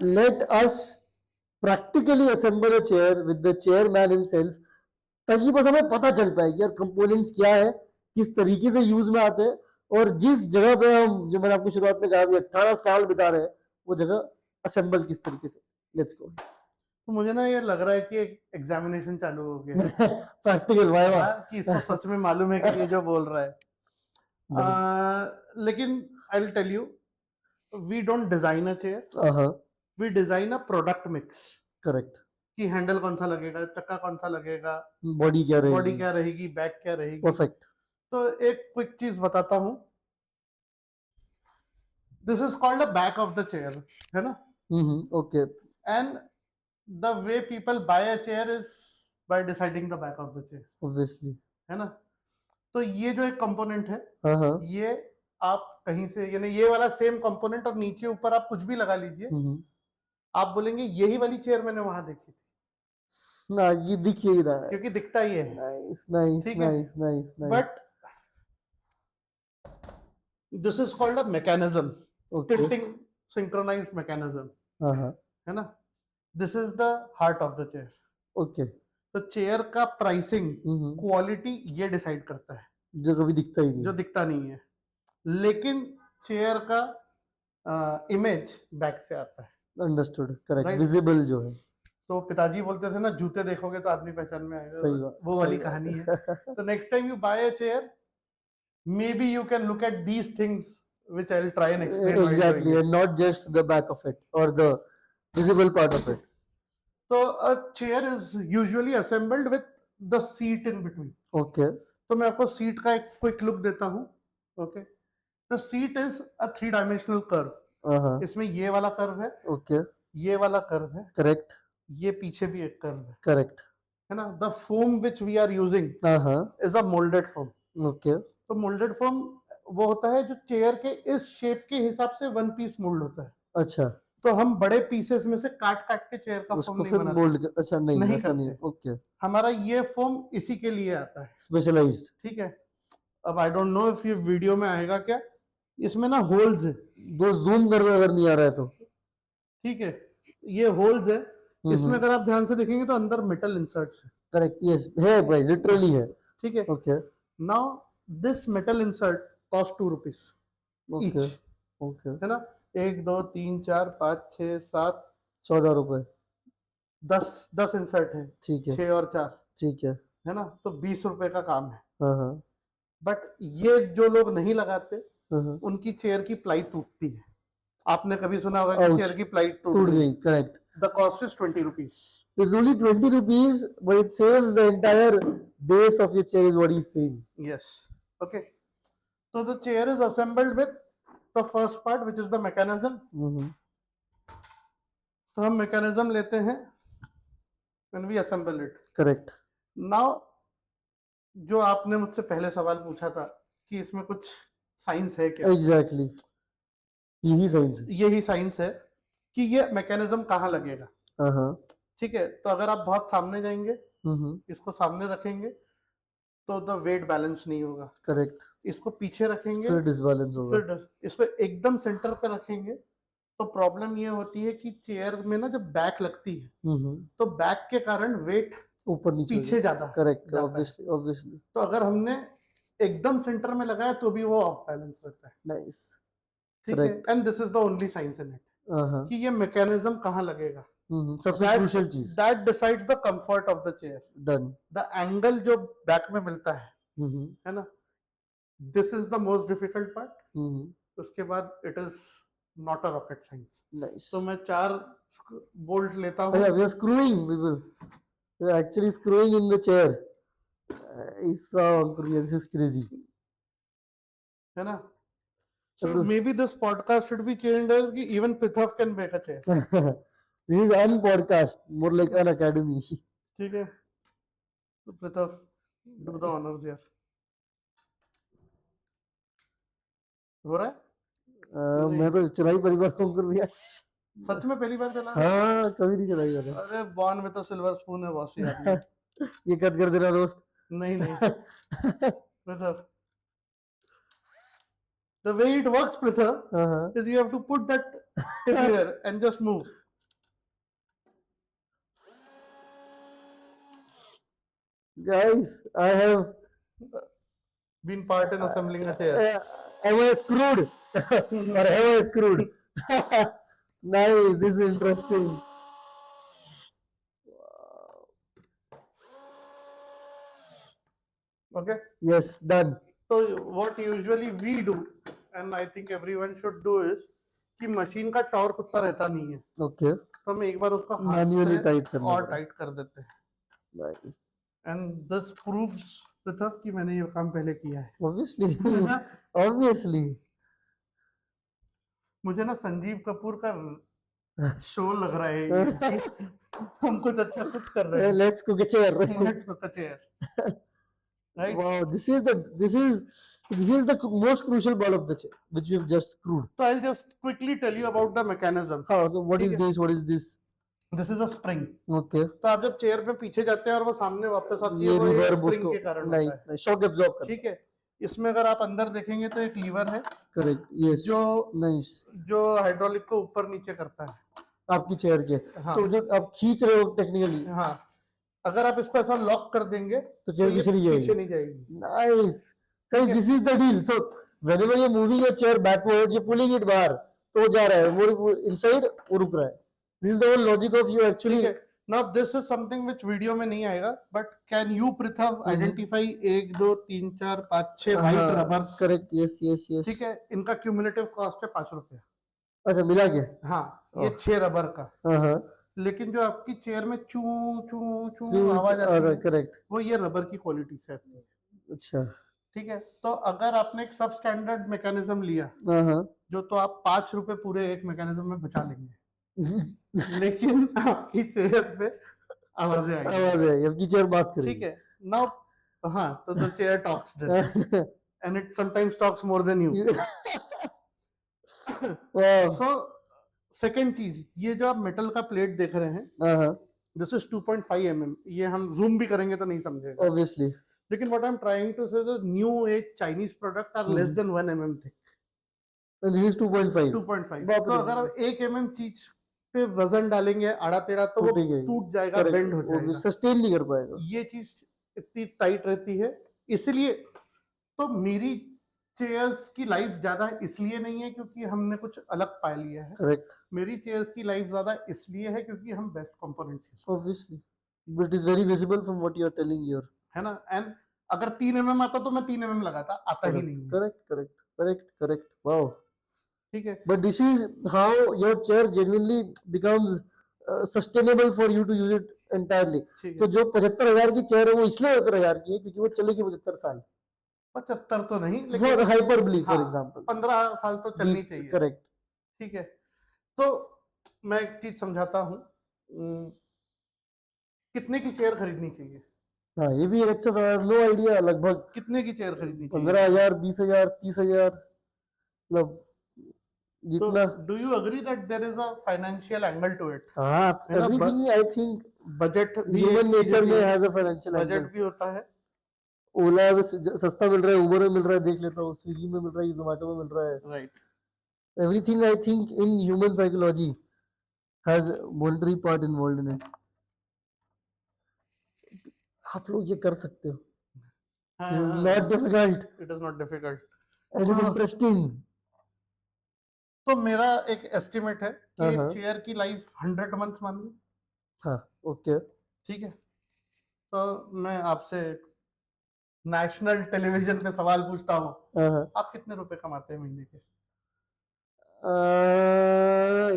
let us practically assemble a chair with the chairman himself, ताकि बस हमें पता चल पाए कि यार कंपोनेंट्स क्या है, किस तरीके से यूज में आते हैं, और जिस जगह पे हम, जो मैंने आपको शुरुआत में कहा, 18 साल बिता रहे हैं, वो जगह असेंबल किस तरीके से। Let's go. तो मुझे ना ये लग रहा है कि एक एग्जामिनेशन चालू हो गया प्रैक्टिकल वाइवा कि इसको सच में मालूम है कि ये जो बोल रहा है। लेकिन I will tell you, we don't design a chair, we design a product mix. Correct. कि हैंडल कौन सा लगेगा, चक्का कौन सा लगेगा, बॉडी क्या रहेगी, बैक क्या रहेगी। परफेक्ट। तो एक क्विक चीज बताता हूं, this is called a back of the chair, है ना। Okay. And the way people buy a chair is by deciding the back of the chair, obviously, है ना। तो ये जो एक कंपोनेंट है, हाँ, ये आप कहीं से, यानी ये वाला सेम कंपोनेंट, और नीचे ऊपर आप कुछ भी लगा लीजिए, आप बोलेंगे यही वाली चेयर मैंने वहां देखी थी ना, ये दिख ही रहा है, क्योंकि दिखता ही है। नाइस नाइस ठीक है, nice nice nice. But this is called a mechanism, tilting synchronised mechanism, है ना। This is the heart of the chair. Okay. तो चेयर का प्राइसिंग, क्वालिटी ये डिसाइड करता है, जो कभी दिखता ही नहीं, जो दिखता नहीं है। लेकिन चेयर का इमेज बैक से आता है। Understood, correct, Right. विजिबल जो है। तो पिताजी बोलते थे ना, जूते देखोगे तो आदमी पहचान में आएगा। सही बात, वो वाली कहानी है। तो next time you buy a chair, maybe you can look at these things which I'll try and explain. Exactly, and not just the back of it or the visible part of it. So a chair is usually assembled with the seat in between. Okay. तो मैं आपको seat का एक quick look देता हूँ। Okay, the seat is a 3 dimensional curve. इसमें ये वाला कर्व है, ओके, ये वाला कर्व है, करेक्ट, ये पीछे भी एक कर्व है, करेक्ट, है ना। The foam which we are using is a moulded foam. Okay. तो मोल्डेड फोम वो होता है जो चेयर के इस शेप के हिसाब से वन पीस मोल्ड होता है। अच्छा, तो हम बड़े पीसेस में से काट काट के चेयर का फोम नहीं बनाते। मोल्ड, अच्छा, नहीं, नहीं ऐसा नहीं, करते। ओके। हमारा ये फोम इसी के लिए आता है, स्पेशलाइज्ड। ठीक है। अब आई डोंट नो इफ ये वीडियो में आएगा क्या, इसमें ना होल्स है, दो जूम कर दो अगर नहीं आ रहा है तो। ठीक है, ये होल्स है, इसमें अगर आप ध्यान से देखेंगे तो अंदर मेटल इंसर्ट्स है। करेक्ट, यस, है भाई, लिटरली है। ठीक है, okay, now this metal insert cost 2 rupees each, okay, है ना। 1 2 3 4 5 6 7 14 रुपए, 10 इंसर्ट है, ठीक है, 6 और 4, ठीक है ना। तो 20 रुपए का काम है। हाँ, बट ये जो लोग नहीं लगाते, हाँ, उनकी चेयर की प्लाई टूटती है। आपने कभी सुना होगा कि चेयर की प्लाई टूट गई। Correct. The cost is 20 rupees. It's only 20 rupees, but it saves the entire base of your chair, is what he's saying. Yes. Okay. So the chair is assembled with the first part, which is the mechanism. तो हम mechanism लेते हैं when we assemble it. Correct. Now, जो आपने मुझसे पहले सवाल पूछा था कि इसमें कुछ साइंस है क्या? Exactly. यही साइंस है कि ये मैकेनिज्म कहाँ लगेगा। ठीक है, तो अगर आप बहुत सामने जाएंगे, इसको सामने रखेंगे तो द वेट बैलेंस नहीं होगा। करेक्ट। इसको पीछे रखेंगे फिर डिसबैलेंस होगा। इसको एकदम सेंटर पे रखेंगे तो प्रॉब्लम ये होती है कि चेयर में ना जब बैक लगती है तो बैक के कारण वेट ऊपर नीचे पीछे जाता है। Correct, obviously. तो अगर हमने एकदम सेंटर में लगाया तो भी वो ऑफ बैलेंस रहता है। नाइस, ठीक है, and this is the only science in it कि ये मैकेनिज्म कहाँ लगेगा। सबसे क्रूशियल चीज, that decides the comfort of the chair. Done. The angle जो बैक में मिलता है ना, this is the most difficult part. उसके बाद it is not a rocket science. Nice. तो मैं 4 बोल्ट लेता हूँ। We are screwing people, we are actually screwing in the chair. This is crazy, है ना। So maybe this podcast should be changed as कि even Prithaf can make a chair. This is an podcast, more like an academy. ठीक है, तो Prithaf, do the honors यार। हो रहा है? मैं तो चलाई परिवार को कर भैया। सच में पहली बार चला? हाँ, कभी नहीं चलाई मैंने। अरे बॉर्न में तो सिल्वर स्पून है बॉस यार। ये कट कर देना दोस्त। नहीं Prithaf, the way it works, Prithaf, is you have to put that tip here and just move. guys, I have been part in assembling a chair. am I screwed? Or am I screwed? Nice, this is interesting. Okay. Yes, done. So what usually we do, and I think everyone should do, is कि machine का torque उतना रहता नहीं है. Okay. तो हम एक बार उसको हाथ Manually से tight करना और पड़ेगा. टाइट कर देते हैं. Nice. And this proves पृथव कि मैंने ये काम पहले किया है. Obviously. Obviously. मुझे ना संजीव कपूर का शो लग रहा है ये. हम कुछ अच्छा कुछ कर रहे हैं. Let's cook a chair. Let's cook a chair. Right? Wow, this is the most crucial part of the chair, which we've just screwed. So I'll just quickly tell you about the mechanism. How? So what is ठीक है. this? What is this? This is a spring. Okay. तो आप जब chair पे पीछे जाते हैं और वो सामने वापस आती है, ये वो ये reverb स्प्रिंग उसको के कारण nice, होता है. nice. Shock absorb करता है. ठीक है. इसमें अगर आप अंदर देखेंगे तो एक लीवर है. Correct. Yes. जो nice. जो हाइड्रोलिक को ऊपर नीचे करता है आपकी चेयर के. हाँ. तो जब आप खींच रहे हो टेक्निकली. हाँ. अगर आप इसको ऐसा लॉक कर देंगे तो चेयर ये पीछे नहीं जाएगी. Nice. Guys, this is the deal. So whenever you're moving your chair backwards, you're pulling it बाहर, तो वो जा रहा है. वो inside वो रुक रहा है. This is the whole logic of you actually. Now this is something which video में नहीं आएगा, but can you पृथव identify 1 2 3 4 5 6 white rubbers? Correct. Yes, yes, yes. ठीक है. इनका क्यूमुलेटिव कॉस्ट है 5 रुपया. अच्छा मिला के. हाँ. ये 6 रबर का. हाँ. लेकिन जो आपकी चेयर में चू चू चू आवाज आती है, करेक्ट, वो ये रबर की क्वालिटी से आती है. अच्छा. ठीक है. तो अगर आपने एक सब स्टैंडर्ड मैकेनिज्म लिया, जो तो आप 5 रुपए पूरे एक मैकेनिज्म में बचा लेंगे. लेकिन आपकी चेयर पे आवाजें आएंगी. आपकी चेयर बात करेगी. ठीक है. नाउ हाँ, तो the chair talks then and it sometimes talks more than you. So second चीज, ये जो आप मेटल का प्लेट देख रहे हैं, दिस इज 2.5 mm. ये हम जूम भी करेंगे तो नहीं समझेगा ऑब्वियसली. लेकिन what I am trying to say, the new age Chinese product are less than 1 mm thick. This is 2.5. 2.5. तो अगर आप 1 mm चीज पे वजन डालेंगे आड़ा टेढ़ा तो वो टूट जाएगा, बेंड हो जाएगा, सस्टेन नहीं कर पाएगा. ये चीज इतनी टाइट रहती है. इसलिए तो मेरी चेयर्स की लाइफ ज्यादा इसलिए नहीं है क्योंकि हमने कुछ अलग पा लिया है. करेक्ट. मेरी चेयर्स की लाइफ ज्यादा इसलिए है क्योंकि हम best components use. Obviously, but it is very visible from what you are telling here, है ना. एंड अगर 3 mm आता तो मैं 3 mm लगाता, आता ही नहीं है. Correct correct correct correct. Wow. ठीक है. But this is how your chair genuinely becomes sustainable for you to use it entirely. तो जो 75,000 की चेयर है वो इसलिए 75,000 की है क्योंकि वो चलेगी 75 साल. 75 तो नहीं, फॉर हाइपरबोली फॉर हाँ, एग्जांपल 15 साल तो चलनी चाहिए. करेक्ट. ठीक है. तो मैं एक चीज समझाता हूँ, कितने की चेयर खरीदनी चाहिए. हाँ, ये भी एक अच्छा सवाल. No idea. लगभग कितने की चेयर खरीदनी चाहिए? 15,000, 20,000, 30,000, मतलब जितना. Do you agree that there is a financial angle to it? हाँ, एवरीथिंग आई थिंक बजट भी, ह्यूमन नेचर में has a financial angle. Budget भी होता है. ओला में सस्ता मिल रहा है, उबर में मिल रहा है, देख लेता हूँ, स्विगी में मिल रहा है, जोमेटो में मिल रहा है. Right. Everything I think in human psychology has monetary part involved in it. आप लोग ये कर सकते हो. Not difficult. It is not difficult. It is interesting. तो मेरा एक एस्टिमेट है कि चेयर की लाइफ 100 मंथ्स मान लो. हाँ, ओके. ठीक है. तो मैं आपसे नेशनल टेलीविजन पे सवाल पूछता हूँ, आप कितने रुपए कमाते हैं महीने के?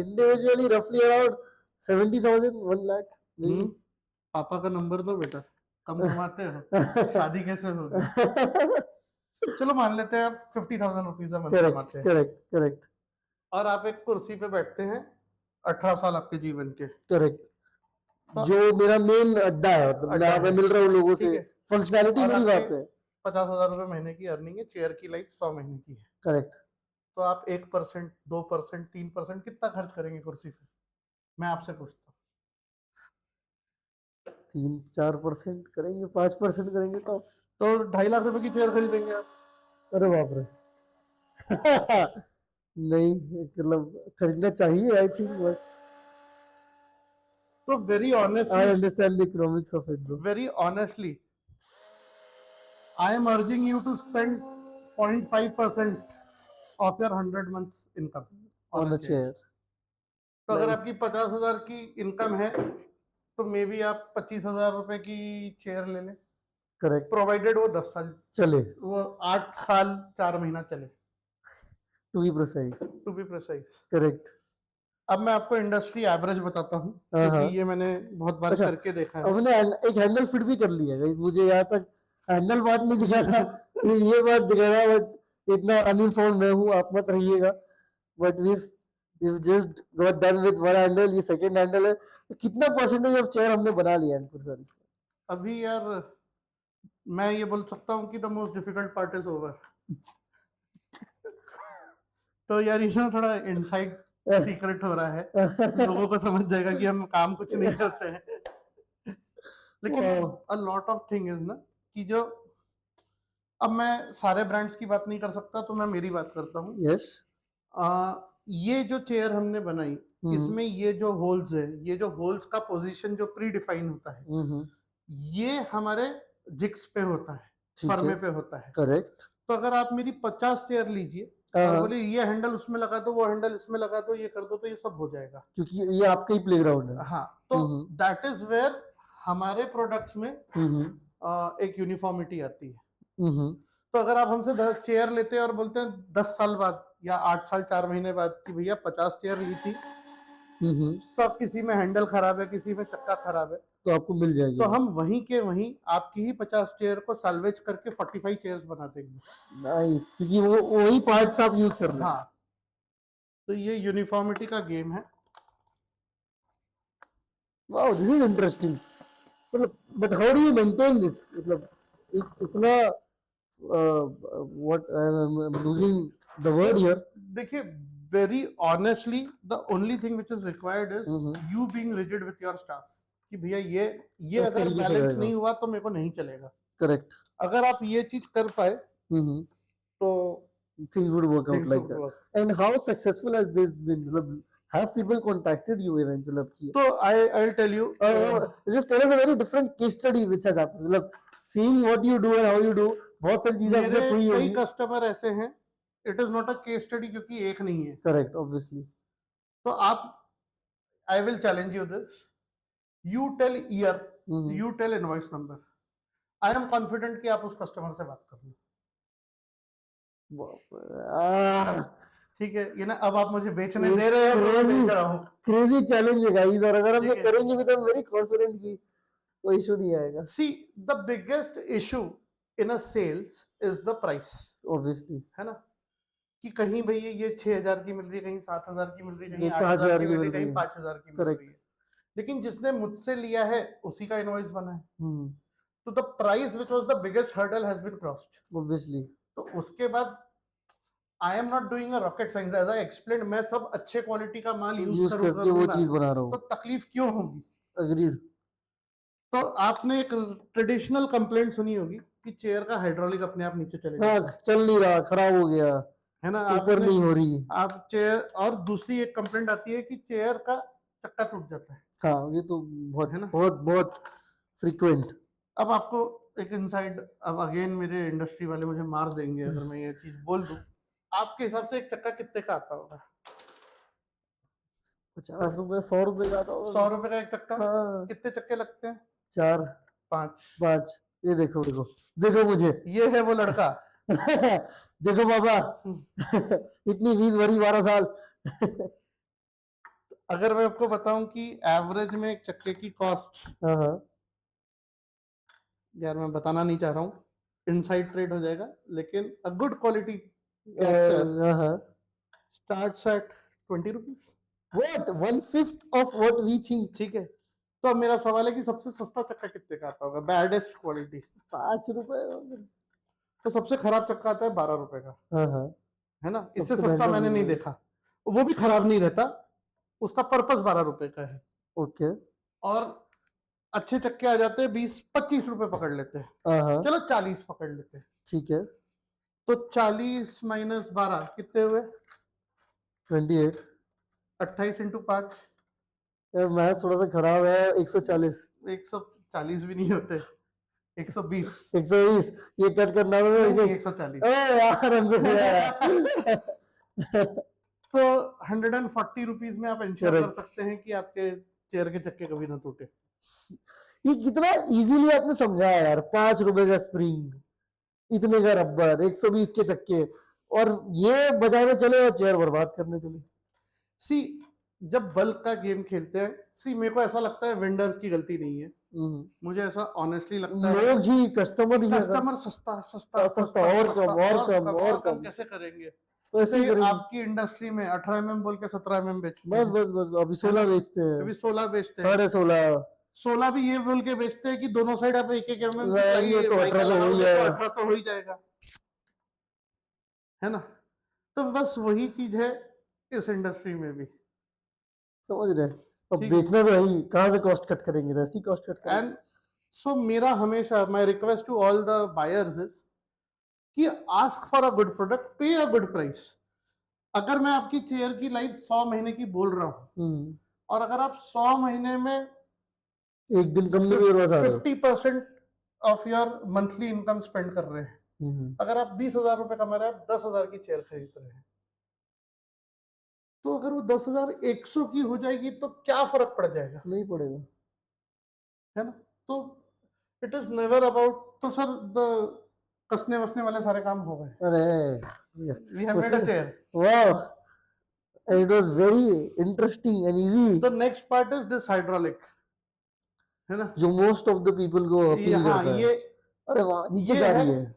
इंडिविजुअली रफली अराउंड 70,000, 1 लाख. पापा का नंबर दो बेटा. कम कमाते हो, शादी कैसे होगी? चलो मान लेते हैं आप 50,000 रुपीज कमाते हैं. Correct correct. और आप एक कुर्सी पे बैठते हैं 18 साल आपके जीवन के. करेक्ट. जो मेरा मेन अड्डा है, मतलब मैं मिल रहा हूँ लोगों से, फंक्शनैलिटी मेरी बात है. 50,000 रुपए महीने की अर्निंग है. चेयर की लाइफ 100 महीने की है. करेक्ट. तो आप 1%, 2%, 3% कितना खर्च करेंगे कुर्सी पे? मैं आपसे पूछता हूँ. 3-4% करेंगे, 5% करेंगे तो 2.5 लाख रुपए की चेयर खरीदेंगे आप. अरे बाप रे. नहीं, मतलब खरीदना चाहिए आई थिंक. तो very honestly, I understand the economics of it bro. Very honestly, I am urging you to spend 0.5% of your 100 months income on on a a chair. Chair. तो अगर नाइस। आपकी 50,000 की इनकम है तो may be आप 25,000 रुपए की chair ले लें, करेक्ट। प्रोवाइडेड वो 10 साल, चले। वो 8 साल 4 महीना चले, to be precise. To be precise. Correct. अब मैं आपको इंडस्ट्री एवरेज बताता हूँ, हाँ क्योंकि हाँ। ये मैंने बहुत बार अच्छा, करके देखा है। हमने एक हैंडल फिट भी कर लिया गाइस, मुझे यहाँ तक हैंडल बात नहीं दिखा था, ये बात दिखा था, बट इतना अनइन्फॉर्म्ड मैं हूँ, आप मत रहिएगा। But we just got done with one handle, ये सेकंड हैंडल है। तो कितना परसेंटेज ऑफ चेयर हमने बना लिया अंकुर सर? अभी यार मैं ये बोल सकता हूँ कि the most difficult part is over. तो यार इसमें थोड़ा इनसाइड सीक्रेट हो रहा है, लोगों को समझ जाएगा कि हम काम कुछ नहीं करते हैं। लेकिन a lot of thing is ना, कि जो, अब मैं सारे ब्रांड्स की बात नहीं कर सकता, तो मैं मेरी बात करता हूँ। यस। ये जो चेयर हमने बनाई, इसमें ये जो होल्स है, ये जो होल्स का पोजीशन जो प्री डिफाइन होता है, ये हमारे जिक्स पे होता है, फर्मे पे होता है। करेक्ट। तो अगर आप मेरी 50 चेयर लीजिए और बोले ये हैंडल उसमें लगा दो, वो हैंडल इसमें लगा दो, ये कर दो, तो ये सब हो जाएगा, क्योंकि ये आपका ही प्लेग्राउंड है। हाँ। तो दैट इज वेयर हमारे प्रोडक्ट्स में एक यूनिफॉर्मिटी आती है। तो अगर आप हमसे 10 चेयर लेते हैं और बोलते हैं 10 साल बाद या 8 साल 4 महीने बाद कि भैया 50 चेयर ली थी, तो अब किसी में हैंडल खराब है, किसी में चक्का खराब है, तो आपको मिल जाएगी। तो हम वहीं के वहीं आपकी ही 50 चेयर को सैल्वेज करके 45 चेयर्स बना देंगे। नाइस, क्योंकि वो वही पार्ट्स आप यूज कर रहे हैं। हाँ, तो ये यूनिफॉर्मिटी का गेम है। Wow, this is interesting. मतलब but how do you maintain this? मतलब इस इतना what I am losing the word here. देखिए, very honestly the only thing which is required is you being rigid with your staff, कि भैया ये अगर balance नहीं हुआ तो मेरे को नहीं चलेगा। करेक्ट। अगर आप ये चीज कर पाए तो things would work out things like would that. work. And how successful has this been? मतलब have people contacted you even? मतलब कि तो I'll tell you, just tell us a very different case study which has happened. मतलब seeing what you do and how you do, बहुत सारी चीजें आपसे हुई मेरे होंगी। कई कस्टमर ऐसे हैं, it is not a case study, क्योंकि एक नहीं है। Correct, obviously. तो आप, I will challenge you this, you tell year, you tell invoice number, I am confident कि आप उस कस्टमर से बात कर लो। ठीक है, ये ना, अब आप मुझे बेचने दे रहे हो तो मैं बेच रहा हूँ। क्रेजी चैलेंज है गाइस, और अगर हम ये करेंगे भी तो वेरी कॉन्फिडेंट कि कोई इशू नहीं आएगा। See, the biggest issue in a sales is the price, obviously, है ना, कि कहीं भैया ये 6,000 की मिल रही है, कहीं 7,000 की मिल रही है, कहीं 5,000 8,000 की की मिल रही मिल है, रही कहीं है। 5,000 की मिल रही है, लेकिन जिसने मुझसे लिया है उसी का इनवॉइस बना है। तो the price which was the biggest hurdle has been crossed, obviously. तो उसके बाद I am not doing a rocket science, as I explain, मैं सब अच्छे क्वालिटी का माल यूज करके वो चीज बना रहा हूँ। तो तकलीफ क्यों होगी? अग्रीड। तो आपने एक ट्रेडिशनल कंप्लेंट सुनी होगी कि चेयर का हाइड्रोलिक अपने आप नीचे चले जाता है, चल नहीं रहा, खराब हो गया, है ना, ऊपर नहीं हो रही। आप चेयर, और दूसरी एक कंप्लेंट आती है कि चेयर का चक्का टूट जाता है। हाँ, ये तो बहुत है ना, बहुत बहुत फ्रीक्वेंट। अब आपको एक इनसाइड, अब अगेन मेरे इंडस्ट्री वाले मुझे मार देंगे अगर मैं ये चीज बोल दूं, आपके हिसाब से एक चक्का कितने का आता होगा? 50 रुपए, 100 रुपए का आता होगा। 100 रुपए का एक चक्का। हाँ। कितने चक्के लगते हैं? 4 5। 5। ये देखो देखो देखो मुझे, ये है वो लड़का। देखो बाबा, इतनी फीस भरी 12 साल। अगर मैं आपको बताऊं कि एवरेज में एक चक्के की कॉस्ट, यार मैं बताना नहीं चाह रहा हूँ, इनसाइड ट्रेड हो जाएगा, लेकिन a good quality starts at 20 rupees. What? 1/5 of what we think. ठीक है, तो अब मेरा सवाल है कि सबसे सस्ता चक्का कितने का आता होगा, बैडेस्ट क्वालिटी? 5 रुपए। तो सबसे खराब चक्का आता है 12 रुपए का, है ना, इससे सस्ता मैंने नहीं देखा, वो भी खराब नहीं रहता, उसका पर्पस 12 रुपए का है। ओके। और अच्छे चक्के आ जाते हैं 20-25 रुपए पकड़ लेते हैं, चलो 40 पकड़ लेते हैं, ठीक है। तो 40 माइनस 12 कितने हुए? 28। 28 इंटू 5, यार मैथ थोड़ा सा खराब है। 140। 140 भी नहीं होते, 120 120 ये कट करना होगा मुझे। 140 यार हमसे दिया। तो 140 रुपीज में आप इंश्योर कर Correct. सकते हैं कि आपके चेयर के चक्के कभी ना टूटे। ये कितना इजीली आपने समझाया यार, 5 रुपए का स्प्रिंग, इतने का रबर, 120 के चक्के, और ये बजाने चले और चेयर बर्बाद करने चले। सी जब बल्क का गेम खेलते हैं, सी मेरे को ऐसा लगता है वेंडर्स की गलती नहीं है, मुझे ऐसा ऑनेस्टली लगता है लोग ही कस्टमर ही है। कस्टमर सस्ता सस्ता सस्ता और कम और कम और कम कैसे करेंगे। वैसे ही करेंगे। आपकी इंडस्ट्री में 18 mm बोल के 17 mm बेचते बस हैं, बस बस अभी 16 बेचते हैं, अभी 16 बेचते हैं, 16.5 16 भी ये बोल के बेचते हैं कि दोनों साइड आप एक एक mm लगाएंगे तो 18 तो हो ही जाएगा। 18 तो हो ही जाएगा, है ना। तो बस वही चीज है इस इंडस्ट्री में भी, समझ रहे। अब ठीक है। बेचना भी वही, कहाँ से कॉस्ट कट करेंगे, वैसी कॉस्ट कट करेंगे। एंड सो मेरा हमेशा my request to all the buyers is कि ask for a good product, pay a good price. अगर मैं आपकी चेयर की लाइफ 100 महीने की बोल रहा हूँ और अगर आप 100 महीने में एक दिन कम नहीं करवा सकते, 50% of your monthly income spend कर रहे हैं, अगर आप 20,000 रुपए कमा रहे हैं, आप 10,000 की चेयर खरीद रहे हैं, तो अगर वो 10,100 की हो जाएगी तो क्या फर्क पड़ जाएगा, नहीं पड़ेगा, है ना। तो इट इज नेवर अबाउट, तो सर द कसने वसने वाले सारे काम हो गए। अरे we have made a chair, वाह, it was very interesting and easy. the next part is this hydraulic, है ना, जो most of the people को अपील हाँ करता है। ये, अरे वाह, नीचे ये जा है, रही है।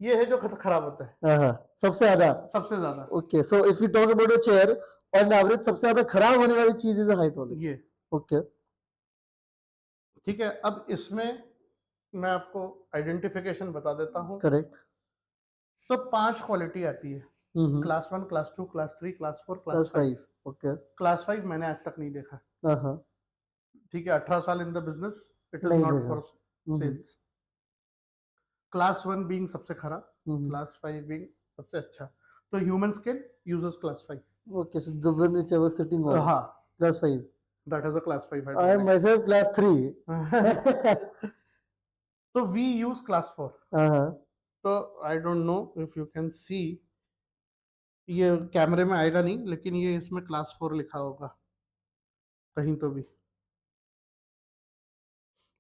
ये है जो खराब होता है हाँ, सबसे ज्यादा। सबसे ज्यादा। Okay, so if you talk about a chair on average, सबसे ज्यादा खराब होने वाली चीज इज हाइड्रोलिक। ये ओके, ठीक है। अब इसमें मैं आपको आइडेंटिफिकेशन बता देता हूँ। करेक्ट। तो 5 क्वालिटी आती है, class 1, class 2, class 3, class 4, class 5। Okay, class 5 मैंने आज तक नहीं देखा, हाँ, ठीक है। 18 साल in the business, it is no not देखा। For sales. क्लास 1 बीइंग सबसे खराब, क्लास 5 बीइंग सबसे अच्छा। तो human scale uses class 5। Okay, so the one which I was sitting on, हाँ, class 5. that is a class 5 I am hydraulic. myself class 3. तो we use class 4. हाँ, तो I don't know if you can see, ये कैमरे में आएगा नहीं, लेकिन ये इसमें क्लास 4 लिखा होगा कहीं तो भी,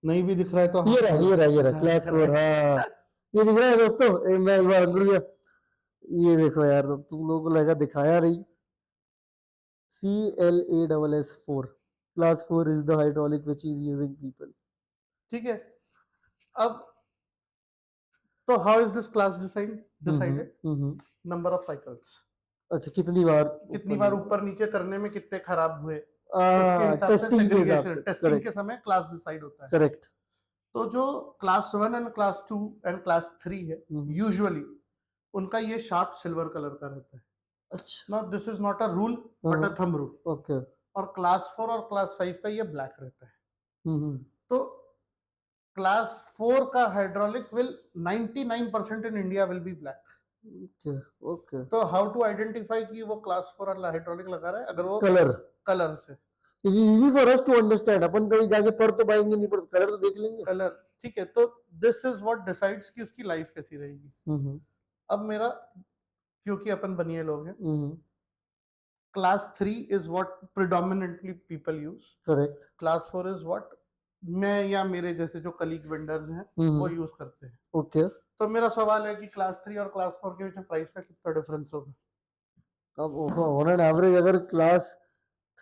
नहीं भी दिख रहा है तो ये रहा क्लास 4। हाँ, ये दिख रहा है दोस्तों, मैं एक बार अंदर गया, ये देखो यार, तो तुम लोगों को लगा दिखाया नहीं। CLASS4, class 4 is the hydraulic which is using people. ठीक है। अब तो how is this class decided? Number of cycles. अच्छा, कितनी बार ऊपर नीचे करने में कितने खराब हुए, टेस्टिंग के समय क्लास डिसाइड होता है। करेक्ट। तो जो class 1 and class 2 and class 3 है, यूजुअली उनका ये शाफ्ट सिल्वर कलर का रहता है। अच्छा, now this is not a rule but a thumb rule. Okay. और क्लास 4 और क्लास 5 का ये ब्लैक रहता है। तो क्लास 4 का hydraulic will 99% in India will be black. Okay. तो हाउ टू आइडेंटिफाई कि वो क्लास 4 और हाइड्रोलिक लगा रहा है? अगर वो कलर से, it is easy for us to understand. अपन कहीं जाके पढ़ तो पाएंगे नहीं, पर कलर तो देख लेंगे। कलर, ठीक है। तो दिस इज व्हाट डिसाइड्स कि उसकी लाइफ कैसी रहेगी। अब मेरा, क्योंकि अपन बनिए लोग हैं, class 3 is what predominantly people use. Correct. Class 4 is what मैं या मेरे जैसे जो कलीग वेंडर्स हैं वो यूज करते हैं। ओके। तो मेरा सवाल है कि क्लास 3 और क्लास 4 के बीच प्राइस का कितना डिफरेंस होगा? अब ऑन एन एवरेज, अगर class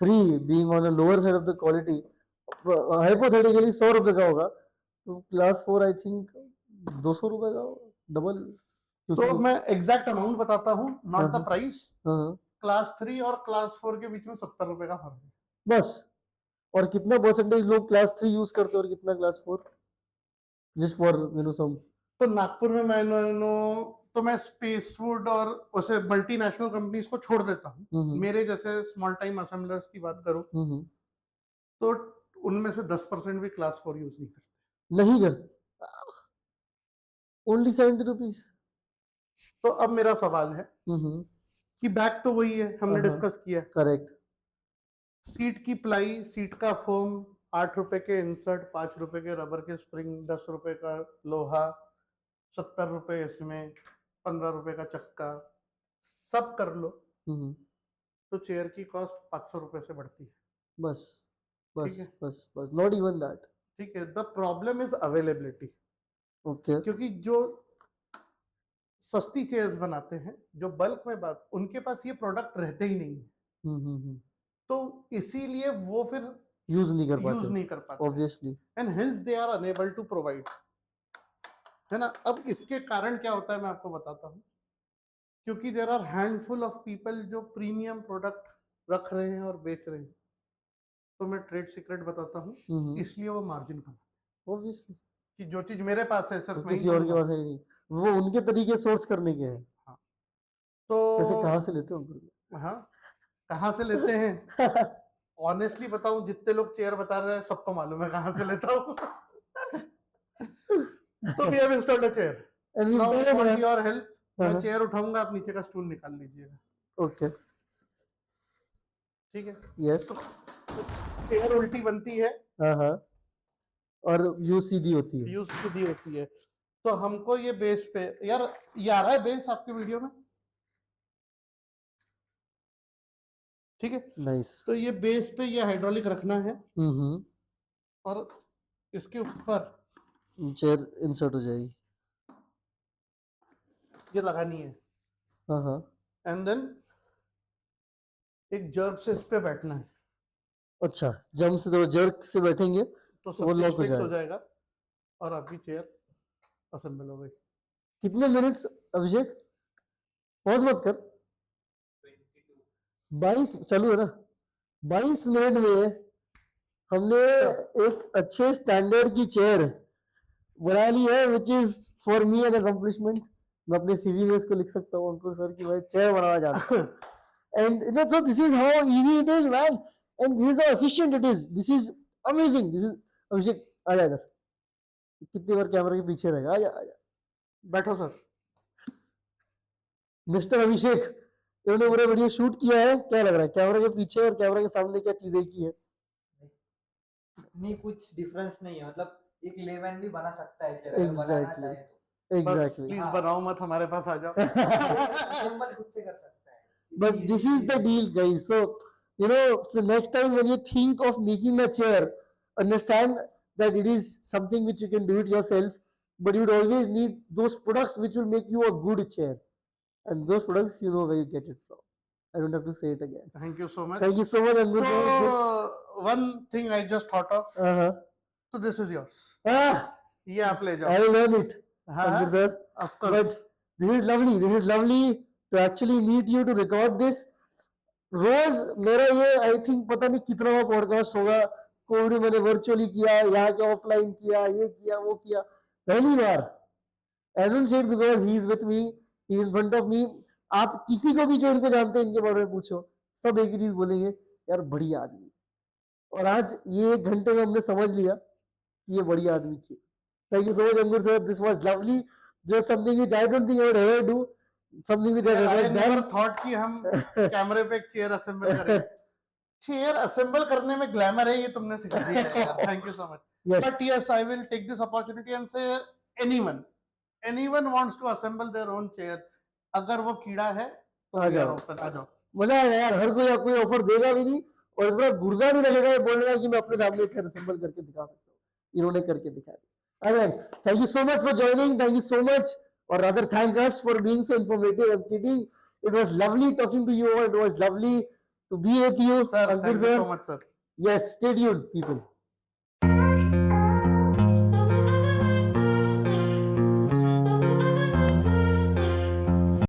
3 being on the lower side of the quality, hypothetically 100 रुपए का होगा, तो क्लास 4 आई थिंक 200 रुपए का, डबल। तो मैं एग्जैक्ट अमाउंट बताता हूँ, नॉट द प्राइस। क्लास 3 और क्लास 4 के बीच में 70 रुपए का फर्क है बस। और कितना परसेंटेज लोग क्लास 3 यूज करते हैं और कितना क्लास 4? Just for some. तो नागपुर में मैं स्पेस फूड और उसे मल्टीनेशनल कंपनीज को छोड़ देता हूँ। मेरे जैसे स्मॉल टाइम असेंबलर्स की बात करूँ तो उनमें से 10% भी क्लास 4 यूज नहीं करते। Only 70 rupees. तो अब मेरा सवाल है कि बैक तो वही है, हमने डिस्कस किया। करेक्ट। सीट की प्लाई, सीट का फोम, 8 रुपए के इंसर्ट, 5 रुपए के रबर के स्प्रिंग, 10 रुपए का लोहा, 70 रुपए इसमें, 15 रुपए का चक्का, सब कर लो तो चेयर की कॉस्ट 500 रुपए से बढ़ती है। बस बस ठीक है? बस बस, नॉट इवन दैट। ठीक है, the problem is availability. Okay, क्योंकि जो सस्ती चेयर्स बनाते हैं, जो बल्क में बात, उनके पास ये प्रोडक्ट रहते ही नहीं है, तो इसीलिए वो फिर यूज नहीं कर पाते obviously, and hence they are unable to provide, है ना। अब इसके कारण क्या होता है मैं आपको बताता हूँ, क्योंकि there are handful of people जो प्रीमियम प्रोडक्ट रख रहे हैं और बेच रहे हैं, तो मैं ट्रेड सीक्रेट बताता हूँ, इसलिए वो मार्जिन कमाते ऑब्वियसली, कि जो चीज मेरे पास है सिर्फ मैं किसी और के पास है ही नहीं, वो उनके तरीके सोर्स करने के हैं। हाँ, तो पैसे कहाँ से लेते हो? हाँ, कहाँ से लेते हैं ऑनेस्टली बताऊं, जितने लोग चेयर बता रहे हैं सबको मालूम है कहाँ से लेता हूँ। तो we have installed a chair, now for your help, मैं चेयर उठाऊंगा, आप नीचे का स्टूल निकाल लीजिएगा। ओके, ठीक है, यस। चेयर उल्टी बनती है, हाँ, और यू सीधी होती है, यूज सीधी होती है, तो हमको ये बेस पे, यार ये आ रहा है बेस आपके वीडियो में, ठीक है, नाइस। तो ये बेस पे ये हाइड्रोलिक रखना है, और इसके ऊपर चेयर इंसर्ट हो जाएगी, ये लगानी है, हाँ, एंड देन एक जर्क से इस पे बैठना है। अच्छा, जंप से तो जर्क से बैठेंगे तो वो लॉक सब हो जाएगा और आपकी चेयर असेंबल हो गई। कितने मिनट्स अभिषेक? पॉज मत कर, 22 चालू है ना, 22 मिनट में हमने एक अच्छे स्टैंडर्ड की चेयर बना ली है, which is for me an accomplishment. मैं अपने सीवी में इसको लिख सकता हूँ, अंकुर सर की मैं चेयर बनाना जानता हूँ। And you know, so this is how easy it is, man, and this is how efficient it is. This is amazing. This is अभिषेक, आ जा इधर, कितनी बार कैमरा के पीछे रहेगा, आजा आजा, बैठो सर। मिस्टर अभिषेक, इन्होंने पूरा वीडियो शूट किया है, क्या लग रहा है कैमरा के पीछे और कैमरा के सामने क्या चीजें की है? नहीं, कुछ डिफरेंस नहीं है, मतलब एक लेमैन भी बना सकता है चेयर, बनाना चाहे तो। एग्जैक्टली, प्लीज बनाओ मत, हमारे पास आ जाओ। असेंबल खुद से कर सकता है। But this is the deal, guys. So, you know, so next time when you think of making a chair, understand that it is something which you can do it yourself, but you would always need those products which will make you a good chair. And those products, you know where you get it from. I don't have to say it again. Thank you so much. Thank you so much, Ankur sir. So, one thing I just thought of. So this is yours. ये आप ले जाओ. I will learn it, Ankur sir. Of course. But this is lovely. This is lovely to actually meet you, to record this. रोज मेरा ये I think पता नहीं कितना podcast होगा, कोविड में मैंने वर्चुअली किया, यहाँ के ऑफलाइन किया, ये किया वो किया, पहली बार। I don't say it because he is with me, he is in front of me. आप किसी को भी जो इनको जानते हैं इनके बारे में पूछो, सब एक ही चीज बोलेंगे, यार बढ़िया आदमी। और आज ये 1 घंटे में हमने समझ लिया कि ये बढ़िया आदमी थी। Thank you so much, Ankur sir. This was lovely. Just something which I don't think I would ever do. Something which I never thought कि हम कैमरे पे एक चेयर असेंबल करें। चेयर असेंबल करने में ग्लैमर है, ये तुमने सिखा दिया यार। Thank you so much. Yes. But yes, I will take this opportunity and say anyone wants to assemble their own chair, अगर वो कीड़ा है तो आ जाओ, मजा आएगा यार। हर कोई ऑफर देगा भी नहीं, और इतना गुर्दा भी लगेगा बोलने कि मैं अपने सामने चेयर असेंबल करके दिखा सकता हूँ। इन्होंने करके दिखा दिया। Again, thank you so much for joining. Thank you so much, or rather thank us for being so informative. I'm kidding. It was lovely talking to you all. It was lovely to be with you. Sir, thank you so much, sir. Yes, stay tuned, people.